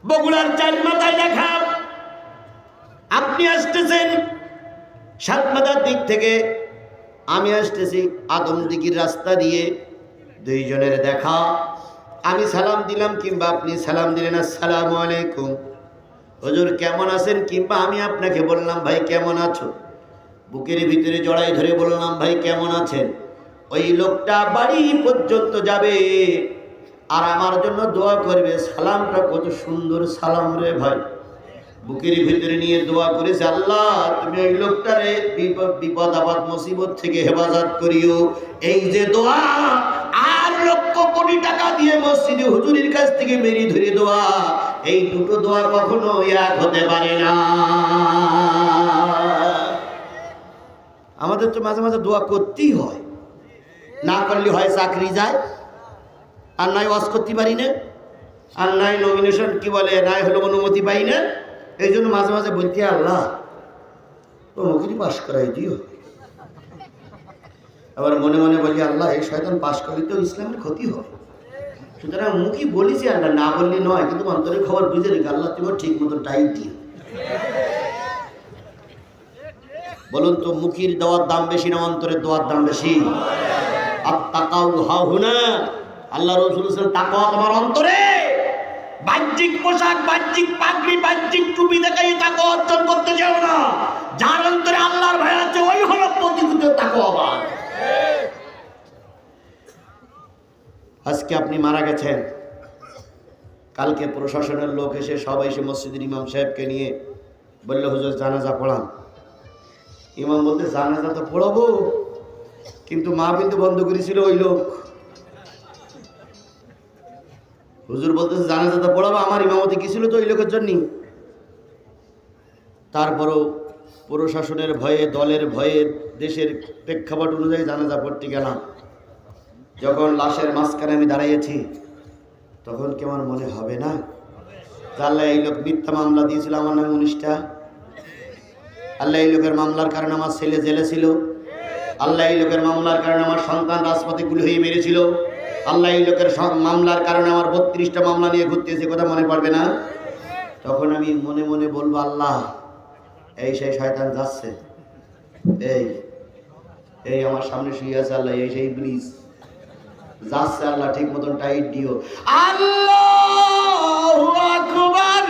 বগুড়ার চার মাথায় দেখা, আপনি আসতেছেন সাতমাথার দিক থেকে, আমি আসতেছি আদমদিঘির রাস্তা দিয়ে, দুইজনের দেখা। আমি সালাম দিলাম কিংবা আপনি সালাম দিলেন, আসসালামু আলাইকুম হুজুর কেমন আছেন, কিংবা আমি আপনাকে বললাম ভাই কেমন আছো, বুকের ভিতরে জড়াই ধরে বললাম ভাই কেমন আছেন। ওই লোকটা বাড়ি পর্যন্ত যাবে আর আমার জন্য দোয়া করবে। সালামটা কত সুন্দর সালাম রে ভাই, বুকের ভিতরে নিয়ে দোয়া করেছে, আল্লাহ তুমি ওই লোকটারে বিপদ আপদ মুসিবত থেকে হেফাজত করিও। এই যে দোয়া, আর লক্ষ কোটি টাকা দিয়ে মসজিদে হুজুরের কাছ থেকে মেরি ধরে দোয়া, এই দুটো দোয়া কখনো এক হতে পারে না। আমাদের তো মাঝে মাঝে দোয়া করতেই হয়, না করলে হয় চাকরি যায়, আর নয় ওয়াজ করতে পারি না, আর নয় নমিনেশন কি বলে নয় হলো অনুমতি পাই না। এই জন্য মাঝে মাঝে বলতে, আল্লাহ ও মুখি পাশ করাই দিও। আবার মনে মনে বলি, আল্লাহ এই শয়তান পাশ করলে তো ইসলামের ক্ষতি হয়। সুতরাং মুখি বলিছি আল্লাহ, না বললি নয়, কিন্তু অন্তরের খবর বুঝে রেখে আল্লাহ তুমি ঠিক মতো টাইট দিও। বলুন তো মুখির দেওয়ার দাম বেশি না অন্তরের দেওয়ার দাম বেশি? আত্তাকাউ হাহুনা, আল্লাহ রাসূল বলেছেন তাকওয়া তোমার অন্তরে। বাহ্যিক পোশাক, বাহ্যিক পাগড়ি, বাহ্যিক টুপি দেখাই তাকওয়া অর্জন করতে যাও না। যার অন্তরে আল্লাহর ভয় আছে ওই হলো প্রকৃত তাকওয়াবান। আজকে আপনি মারা গেছেন, কালকে প্রশাসনের লোক এসে সবাই এসে মসজিদের ইমাম সাহেবকে নিয়ে বলল হুজুর জানাজা পড়ান। ইমাম বলতে জানাজা তো পড়াবো, কিন্তু মাহফিল তো বন্ধ করেছিল ওই লোক। হুজুর বলতেছে জানাজা তো পড়াবো, আমার ইমামতি কি ছিল তো ওই লোকের জন্য। তারপরও প্রশাসনের ভয়ে, দলের ভয়ে, দেশের প্রেক্ষাপট অনুযায়ী জানাজা পড়তে গেলাম। যখন লাশের মাঝখানে আমি দাঁড়িয়েছি, তখন কেমন মনে হবে না, আল্লাহ এই লোক মিথ্যা মামলা দিয়েছিল আমার নামে 19টা, আল্লাহ এই লোকের মামলার কারণে আমার ছেলে জেলে ছিল, আল্লাহ এই লোকের মামলার কারণে আমার সন্তান রাজপথে গুলি হয়ে মেরেছিল, আল্লাহ এই লোকের মামলার কারণে আমার 32টা মামলা নিয়ে ঘুরতেছে, কথা মনে পড়বে না? তখন আমি মনে মনে বলবো, আল্লাহ এই সেই শয়তান যাচ্ছে, এই এই আমার সামনে শুয়ে আছে, আল্লাহ এই সেই ব্রিজ যাচ্ছে, আল্লাহ ঠিক মতন টাইট দিও। আল্লাহু আকবার,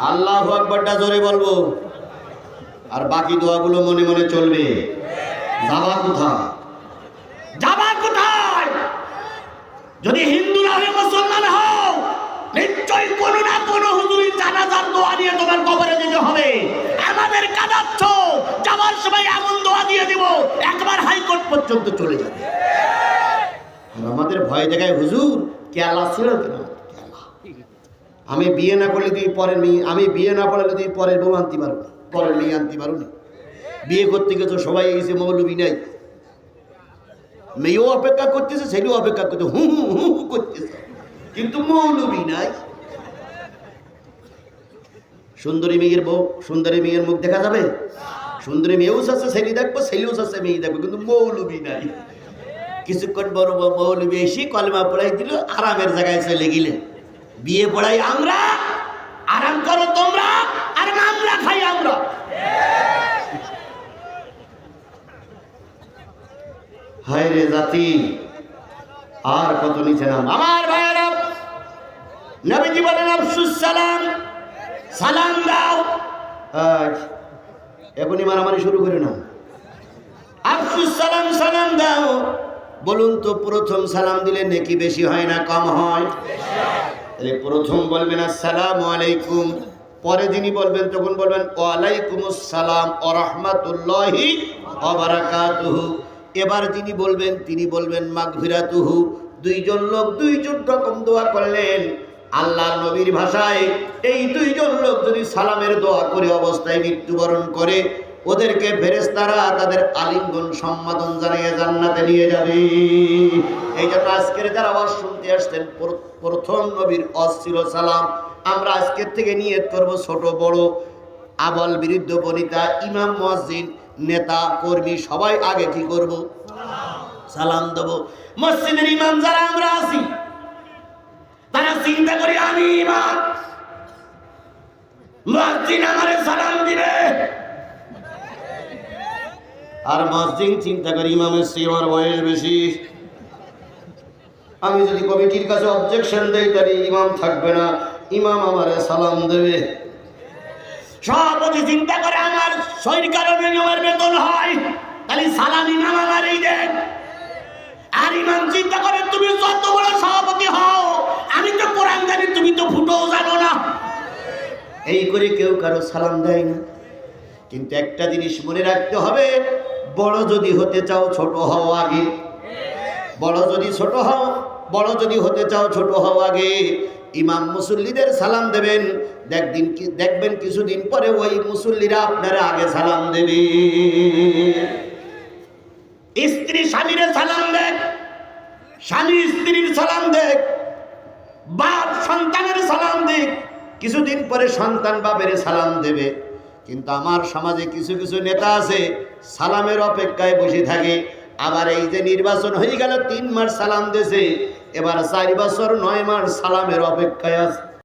আল্লাহু আকবারটা জোরে বলবো, আর বাকি দোয়াগুলো মনে মনে চলবে। যাবা কোথায়? যাবা কোথায়? যদি হিন্দু না হয়ে মুসলমান হও, নিশ্চয়ই কোনো না কোনো হুজুরের জানাজার দোয়া নিয়ে তোমার কবরে যেতে হবে। আমাদের কাঁদাচ্ছ, যাওয়ার সময় এমন দোয়া দিয়ে দিব একবার হাইকোর্ট পর্যন্ত চলে যাবে। আর আমাদের ভয় দেখায় হুজুর কে আল্লাহ ছিল কেন? আমি বিয়ে না করলে তুই পরের মেয়ে, আমি বিয়ে না পড়ালে তুই পরের বউ আনতে পারবো, পরের মেয়ে আনতে পারো না। বিয়ে করতে গেছো সবাই এসে মৌলবি নাই, মেয়েও অপেক্ষা করতেছে, ছেলেও অপেক্ষা করতে হু হু হু হু করতেছে, কিন্তু মৌলবি নাই। সুন্দরী মেয়ের বউ, সুন্দরী মেয়ের মুখ দেখা যাবে? সুন্দরী মেয়েও চাচ্ছে ছেলে দেখবো, ছেলেও চাচ্ছে মেয়ে দেখবো, কিন্তু মৌলবি নাই। কিছুক্ষণ বড় মৌলবি এসে কলমা পড়াই দিল, আরামের জায়গায় চলে গেলে। বিয়ে পড়াই আমরা, আরাম করো তোমরা, আর মামলা খাই আমরা। হায় রে জাতি, আর কত নিচে নাম। আমার ভাইয়েরা, নবীজি বলেন আফসুস সালাম, সালাম দাও। এখনই মারামারি শুরু করে না, আফসুস সালাম, সালাম দাও। বলুন তো প্রথম সালাম দিলে নেকি বেশি হয় না কম হয়? তাহলে প্রথম বলবেন আসসালামু আলাইকুম, পরে যিনি বলবেন তখন বলবেন ওয়ালাইকুমুস সালাম ওয়া রাহমাতুল্লাহি ওয়া বারাকাতুহু। এবার যিনি বলবেন তিনি বলবেন মাগফিরাতুহু। দুইজন লোক দুইজন রকম দোয়া করলেন। আল্লাহর নবীর ভাষায় এই দুইজন লোক যদি সালামের দোয়া করে অবস্থায় মৃত্যুবরণ করে, ওদেরকে ফেরেশতারা তাদের আলিঙ্গন সম্মাদন জানিয়ে জান্নাতে নিয়ে যাবে। এই জন্য আজকের যারা আওয়াজ শুনতে আসছেন, প্রথম নবীর ওয়াজ ছিল সালাম। আমরা আজকের থেকে নিয়ত করব, ছোট বড়, আবল বৃদ্ধ বনিতা, ইমাম মুয়াজ্জিন, নেতা কর্মী সবাই আগে কি করব? সালাম দেব। মসজিদের ইমাম যারা আমরা আছি, আমি ইমাম, মুয়াজ্জিন আমারে সালাম দিবে। আর মুয়াজ্জিন চিন্তা করে ইমামের চেয়ে আমার বয়স বেশি, আমি যদি কমিটির কাছে অবজেকশন দেই তাহলে ইমাম থাকবে না, ইমাম আমারে সালাম দেবে। সভাপতি চিন্তা করে আমার সৈর কারণে আমার বেতন হয়, তাহলে সালাম ইমাম আমারই দেন। আর ইমাম চিন্তা করে তুমি যত বড় সভাপতি হও, আমি তো কোরআন জানি, তুমি তো ফুটোও জানো না। এই করে কেউ কারো সালাম দেয় না। কিন্তু একটা জিনিস মনে রাখতে হবে, বড় যদি হতে চাও ছোট হও আগে। বড় যদি ছোট হও, বড় যদি হতে চাও ছোট হও আগে। ইমাম মুসল্লিদের সালাম দেবেন, দেখবেন কিছুদিন পরে ওই মুসল্লিরা আপনারা আগে সালাম দেবে। স্ত্রী স্বামীর সালাম দেখ, স্বামী স্ত্রীর সালাম দেখ, বাপ সন্তানের সালাম দেখ, কিছুদিন পরে সন্তান বাপের সালাম দেবে। কিন্তু আমার সমাজে কিছু কিছু নেতা আছে সালামের অপেক্ষায় বসে থাকে। আবার এই যে নির্বাচন হয়ে গেল, 3 মাস সালাম দেছে, এবার 4 বছর 9 মাস সালামের অপেক্ষায় আছে।